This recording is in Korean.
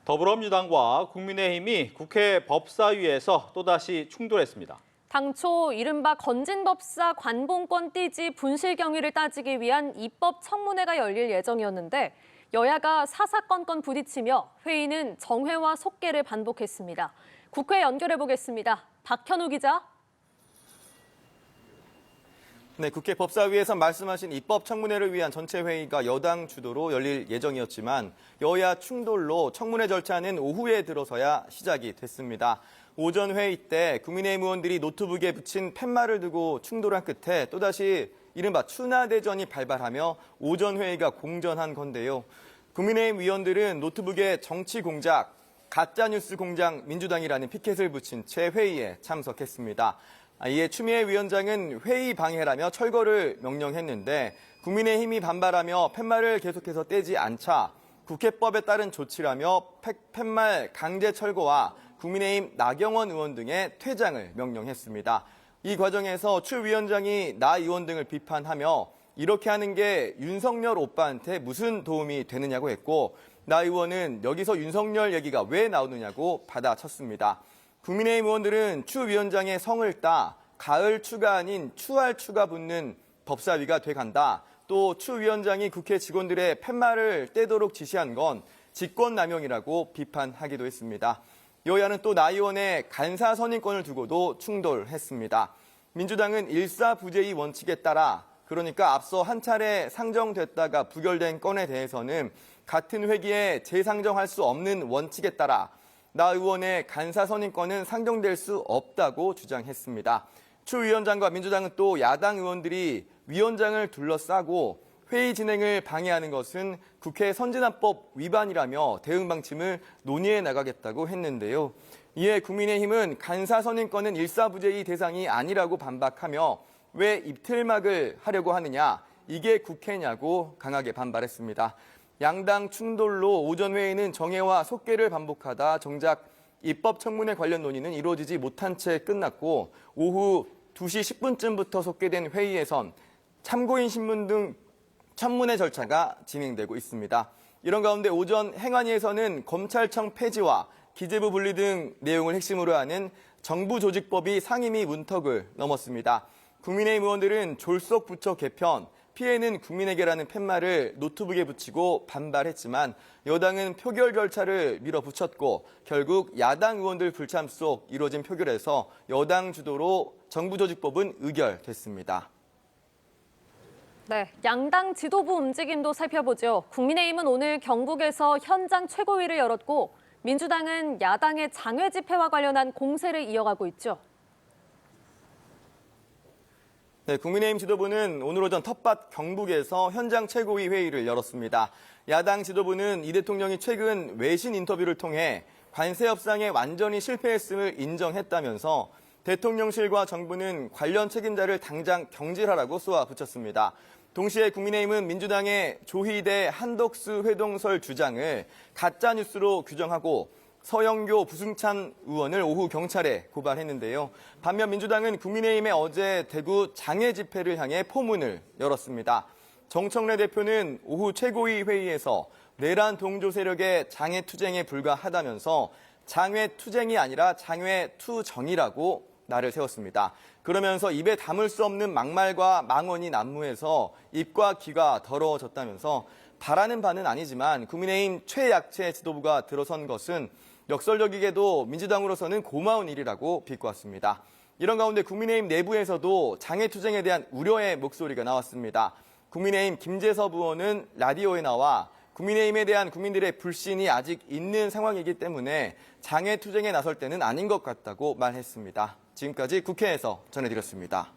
더불어민주당과 국민의힘이 국회 법사위에서 또다시 충돌했습니다. 당초 이른바 건진법사 관봉권 띠지 분실 경위를 따지기 위한 입법 청문회가 열릴 예정이었는데 여야가 사사건건 부딪히며 회의는 정회와 속개를 반복했습니다. 국회 연결해 보겠습니다. 박현우 기자. 네, 국회 법사위에서 말씀하신 입법 청문회를 위한 전체 회의가 여당 주도로 열릴 예정이었지만 여야 충돌로 청문회 절차는 오후에 들어서야 시작이 됐습니다. 오전 회의 때 국민의힘 의원들이 노트북에 붙인 팻말을 두고 충돌한 끝에 또다시 이른바 추나대전이 발발하며 오전 회의가 공전한 건데요. 국민의힘 의원들은 노트북에 정치 공작, 가짜뉴스 공장 민주당이라는 피켓을 붙인 채 회의에 참석했습니다. 이에 추미애 위원장은 회의 방해라며 철거를 명령했는데 국민의힘이 반발하며 팻말을 계속해서 떼지 않자 국회법에 따른 조치라며 팻말 강제 철거와 국민의힘 나경원 의원 등의 퇴장을 명령했습니다. 이 과정에서 추 위원장이 나 의원 등을 비판하며 이렇게 하는 게 윤석열 오빠한테 무슨 도움이 되느냐고 했고 나 의원은 여기서 윤석열 얘기가 왜 나오느냐고 받아쳤습니다. 국민의힘 의원들은 추 위원장의 성을 따 가을 추가 아닌 추할 추가 붙는 법사위가 돼간다. 또 추 위원장이 국회 직원들의 팻말을 떼도록 지시한 건 직권남용이라고 비판하기도 했습니다. 여야는 또 나 의원의 간사 선임권을 두고도 충돌했습니다. 민주당은 일사부재의 원칙에 따라 그러니까 앞서 한 차례 상정됐다가 부결된 건에 대해서는 같은 회기에 재상정할 수 없는 원칙에 따라 나 의원의 간사 선임권은 상정될 수 없다고 주장했습니다. 추 위원장과 민주당은 또 야당 의원들이 위원장을 둘러싸고 회의 진행을 방해하는 것은 국회 선진화법 위반이라며 대응 방침을 논의해 나가겠다고 했는데요. 이에 국민의힘은 간사 선임권은 일사부재의 대상이 아니라고 반박하며 왜 입틀막을 하려고 하느냐, 이게 국회냐고 강하게 반발했습니다. 양당 충돌로 오전 회의는 정회와 속개를 반복하다 정작 입법 청문회 관련 논의는 이루어지지 못한 채 끝났고 오후 2시 10분쯤부터 속개된 회의에선 참고인 신문 등 청문회 절차가 진행되고 있습니다. 이런 가운데 오전 행안위에서는 검찰청 폐지와 기재부 분리 등 내용을 핵심으로 하는 정부조직법이 상임위 문턱을 넘었습니다. 국민의힘 의원들은 졸속 부처 개편, 피해는 국민에게라는 팻말을 노트북에 붙이고 반발했지만 여당은 표결 절차를 밀어붙였고 결국 야당 의원들 불참 속 이루어진 표결에서 여당 주도로 정부조직법은 의결됐습니다. 네, 양당 지도부 움직임도 살펴보죠. 국민의힘은 오늘 경북에서 현장 최고위를 열었고 민주당은 야당의 장외 집회와 관련한 공세를 이어가고 있죠. 네, 국민의힘 지도부는 오늘 오전 텃밭 경북에서 현장 최고위 회의를 열었습니다. 야당 지도부는 이 대통령이 최근 외신 인터뷰를 통해 관세 협상에 완전히 실패했음을 인정했다면서 대통령실과 정부는 관련 책임자를 당장 경질하라고 쏘아붙였습니다. 동시에 국민의힘은 민주당의 조희대 한덕수 회동설 주장을 가짜뉴스로 규정하고 서영교 부승찬 의원을 오후 경찰에 고발했는데요. 반면 민주당은 국민의힘의 어제 대구 장외 집회를 향해 포문을 열었습니다. 정청래 대표는 오후 최고위 회의에서 내란 동조 세력의 장외 투쟁에 불과하다면서 장외 투쟁이 아니라 장외 투정이라고 날을 세웠습니다. 그러면서 입에 담을 수 없는 막말과 망언이 난무해서 입과 귀가 더러워졌다면서 바라는 바는 아니지만 국민의힘 최약체 지도부가 들어선 것은 역설적이게도 민주당으로서는 고마운 일이라고 비꼬았습니다. 이런 가운데 국민의힘 내부에서도 장외투쟁에 대한 우려의 목소리가 나왔습니다. 국민의힘 김재섭 의원은 라디오에 나와 국민의힘에 대한 국민들의 불신이 아직 있는 상황이기 때문에 장외투쟁에 나설 때는 아닌 것 같다고 말했습니다. 지금까지 국회에서 전해드렸습니다.